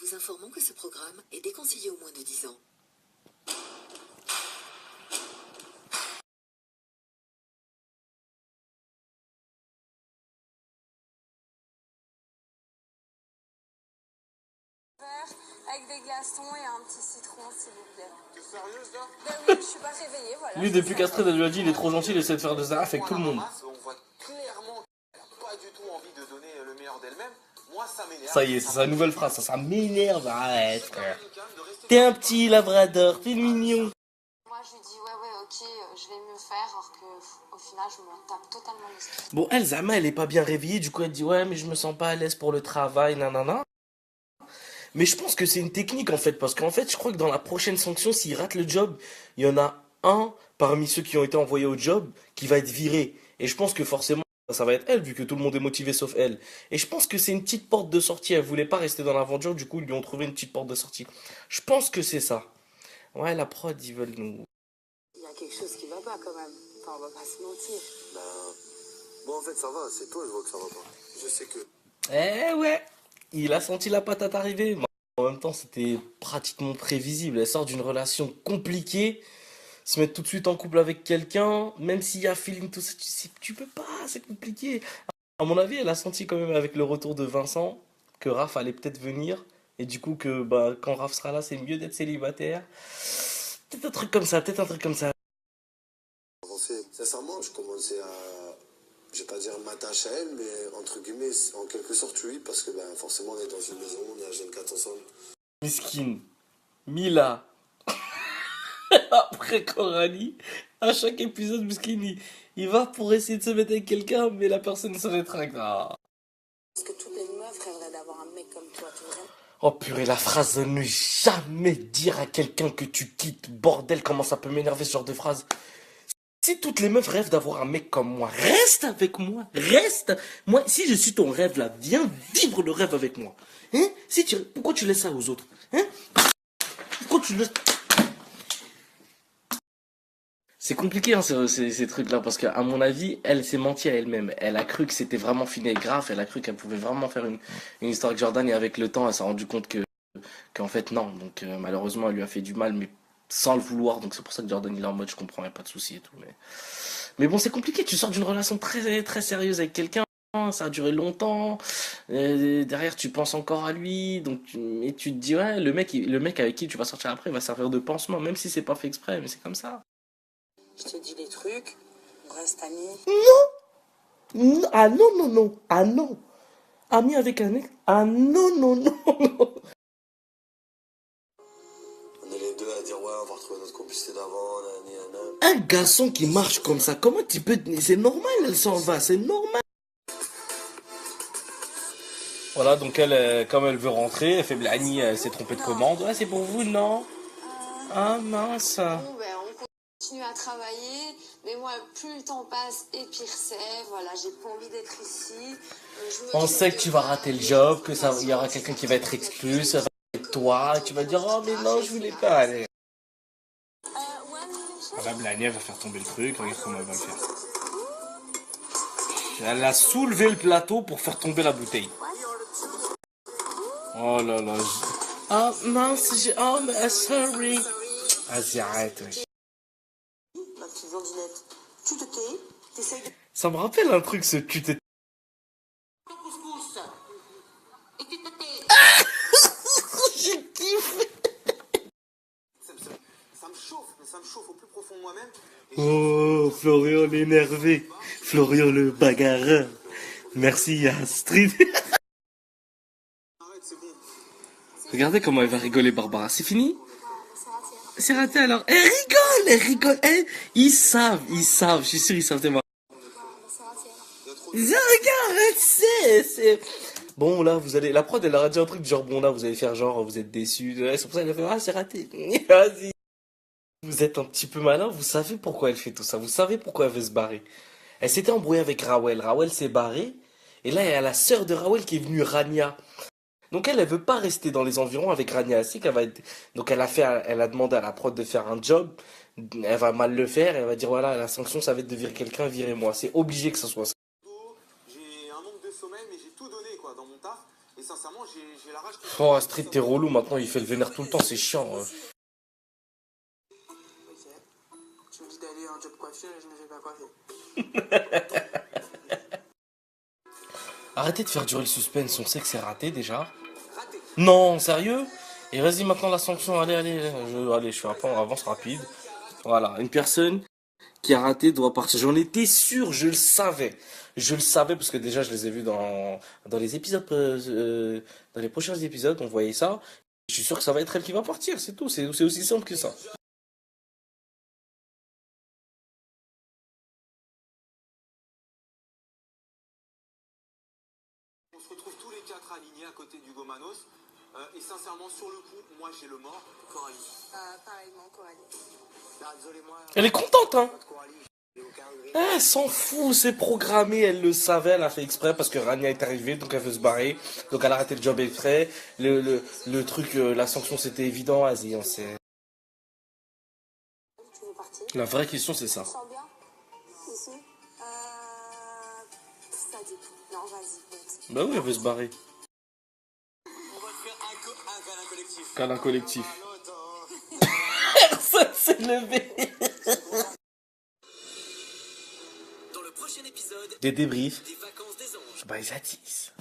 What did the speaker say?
vous informons que ce programme est déconseillé aux moins de 10 ans. Avec des glaçons et un petit citron, s'il vous plaît. T'es sérieuse là? Ben oui, je suis pas réveillée, voilà. Lui, depuis qu'Astrid elle lui a dit, il est trop gentil, il essaie de faire des arrêts avec tout le monde. On voit clairement qu'elle n'a pas du tout envie de donner le meilleur d'elle-même. Moi, ça m'énerve. Ça y est, c'est sa nouvelle phrase, ça m'énerve. Arrête, frère. T'es un petit labrador, t'es mignon. Moi, je lui dis, ouais, ok, je vais mieux faire, alors qu'au final, je me tape totalement l'esprit. Bon, elle, Zama, elle est pas bien réveillée, du coup, elle dit, ouais, mais je me sens pas à l'aise pour le travail, nanana. Mais je pense que c'est une technique, en fait, parce qu'en fait, je crois que dans la prochaine sanction, s'il rate le job, il y en a un parmi ceux qui ont été envoyés au job qui va être viré. Et je pense que forcément, ça va être elle, vu que tout le monde est motivé sauf elle. Et je pense que c'est une petite porte de sortie. Elle voulait pas rester dans l'aventure, du coup, ils lui ont trouvé une petite porte de sortie. Je pense que c'est ça. Ouais, la prod, ils veulent nous... Il y a quelque chose qui va pas quand même. Enfin, on va pas se mentir. Ben, bon, en fait, ça va, c'est toi, je vois que ça va pas. Je sais que... Eh ouais, il a senti la patate arriver. En même temps, c'était pratiquement prévisible. Elle sort d'une relation compliquée, se mettre tout de suite en couple avec quelqu'un, même s'il y a feeling, tout ça, tu peux pas, c'est compliqué. À mon avis, elle a senti quand même avec le retour de Vincent que Raph allait peut-être venir. Et du coup, que bah, quand Raph sera là, c'est mieux d'être célibataire. Peut-être un truc comme ça, peut-être un truc comme ça. Sincèrement, je commençais à... Je vais pas dire m'attacher à elle, mais entre guillemets, en quelque sorte, oui, parce que ben, forcément, on est dans une maison, on est à G4 ensemble. Miskin, Mila. Après Coralie, à chaque épisode, Miskin, il va pour essayer de se mettre avec quelqu'un, mais la personne se rétracte. Ah. Est-ce que toutes les meufs rêveraient d'avoir un mec comme toi, tu vois? Oh purée, la phrase de ne jamais dire à quelqu'un que tu quittes. Bordel, comment ça peut m'énerver ce genre de phrase. Si toutes les meufs rêvent d'avoir un mec comme moi, reste avec moi, reste. Moi, si je suis ton rêve là, viens vivre le rêve avec moi. Hein? Pourquoi tu laisses ça aux autres? Hein? Pourquoi tu laisses... C'est compliqué hein, ces trucs-là, parce qu'à mon avis, elle s'est menti à elle-même. Elle a cru que c'était vraiment fini et grave, elle a cru qu'elle pouvait vraiment faire une histoire avec Jordan, et avec le temps, elle s'est rendue compte qu'en fait non. Donc malheureusement, elle lui a fait du mal, mais sans le vouloir. Donc c'est pour ça que Jordan il est en mode je comprends, y a pas de souci et tout. Mais bon, c'est compliqué, tu sors d'une relation très, très sérieuse avec quelqu'un, ça a duré longtemps, derrière tu penses encore à lui, donc et tu te dis ouais, le mec avec qui tu vas sortir après, il va servir de pansement, même si c'est pas fait exprès, mais c'est comme ça. Je te dis des trucs, on reste amis. Non, ah non, non, non, ah non. Ami avec un mec, ah non, non, non, non. On est les deux à dire, ouais, on va retrouver notre complicité d'avant, nanana. Un garçon qui marche comme ça, comment tu peux... C'est normal, elle s'en va, c'est normal. Voilà, donc elle, comme elle veut rentrer, elle fait Blani, elle s'est trompée de commande. Ouais, c'est pour vous, non? Ah mince. Bon, ben, on continue à travailler, mais moi, plus le temps passe, et pire c'est. Voilà, j'ai pas envie d'être ici. On sait que tu vas rater le job, que ça, il y aura quelqu'un qui va être exclu, ça va être toi, tu vas dire oh mais non je voulais pas aller. Voilà, Blani elle va faire tomber le truc, regarde comment elle va le faire. Elle a soulevé le plateau pour faire tomber la bouteille. Oh là là. Oh mince, oh mais sorry. Vas-y arrête. Ouais. Ma petite blondinette, tu te tais, t'essayes de... Ça me rappelle un truc ce tu t'es... couscous. Et tu te tais. J'ai kiffé. Ça me chauffe, mais ça me chauffe au plus profond de moi-même. Oh, Florian l'énervé. Florian le bagarreur. Merci Astrid. Arrête, c'est bon. Regardez comment elle va rigoler Barbara. C'est fini? C'est raté alors. Elle rigole. Ils savent. Je suis sûr, ils savent tellement. Regarde, c'est... Bon, là, vous allez... La prod, elle leur a dit un truc du genre, bon, là, vous allez faire genre, vous êtes déçus. C'est pour ça qu'elle a fait, ah, c'est raté. Vas-y. Vous êtes un petit peu malin, vous savez pourquoi elle fait tout ça. Vous savez pourquoi elle veut se barrer. Elle s'était embrouillée avec Rawel. Rawel s'est barré. Et là, il y a la sœur de Rawel qui est venue, Rania. Donc elle veut pas rester dans les environs avec Rania Assi, qu'elle va être... Donc elle a demandé à la prod de faire un job, elle va mal le faire, elle va dire voilà, la sanction ça va être de virer quelqu'un, virez-moi. C'est obligé que ce soit ça. J'ai un manque de sommeil, mais j'ai tout donné quoi dans mon taf. Et sincèrement, j'ai la rage. Oh, Astrid, t'es relou maintenant, il fait le vénère tout le temps, c'est chiant. Ok. Tu me dis d'aller en job coiffure et je ne vais pas coiffer. Arrêtez de faire durer le suspense, on sait que c'est raté déjà. Non, sérieux? Et vas-y maintenant la sanction, allez, je fais un peu en avance rapide. Voilà, une personne qui a raté doit partir. J'en étais sûr, je le savais. Je le savais parce que déjà je les ai vus dans les épisodes, dans les prochains épisodes, on voyait ça. Je suis sûr que ça va être elle qui va partir, c'est tout, c'est aussi simple que ça. On se retrouve tous les quatre alignés à côté d'Hugo Manos. Et sincèrement, sur le coup, moi j'ai le mort. Coralie. Pareillement, Coralie. Désolé-moi. Elle est contente, hein? Coralie. Elle s'en fout, c'est programmé, elle le savait, elle a fait exprès parce que Rania est arrivée, donc elle veut se barrer, donc elle a arrêté le job exprès, le truc, la sanction c'était évident, vas-y, on sait. Tu veux partir? La vraie question c'est ça. Tu sens bien? Ici? Ça dépend. Non, vas-y, monte. Bah oui, elle veut se barrer. On va te faire un câlin collectif. Câlin collectif. Personne s'est levé. Dans le prochain épisode Des débriefs. des vacances des anges. Bah ils attissent.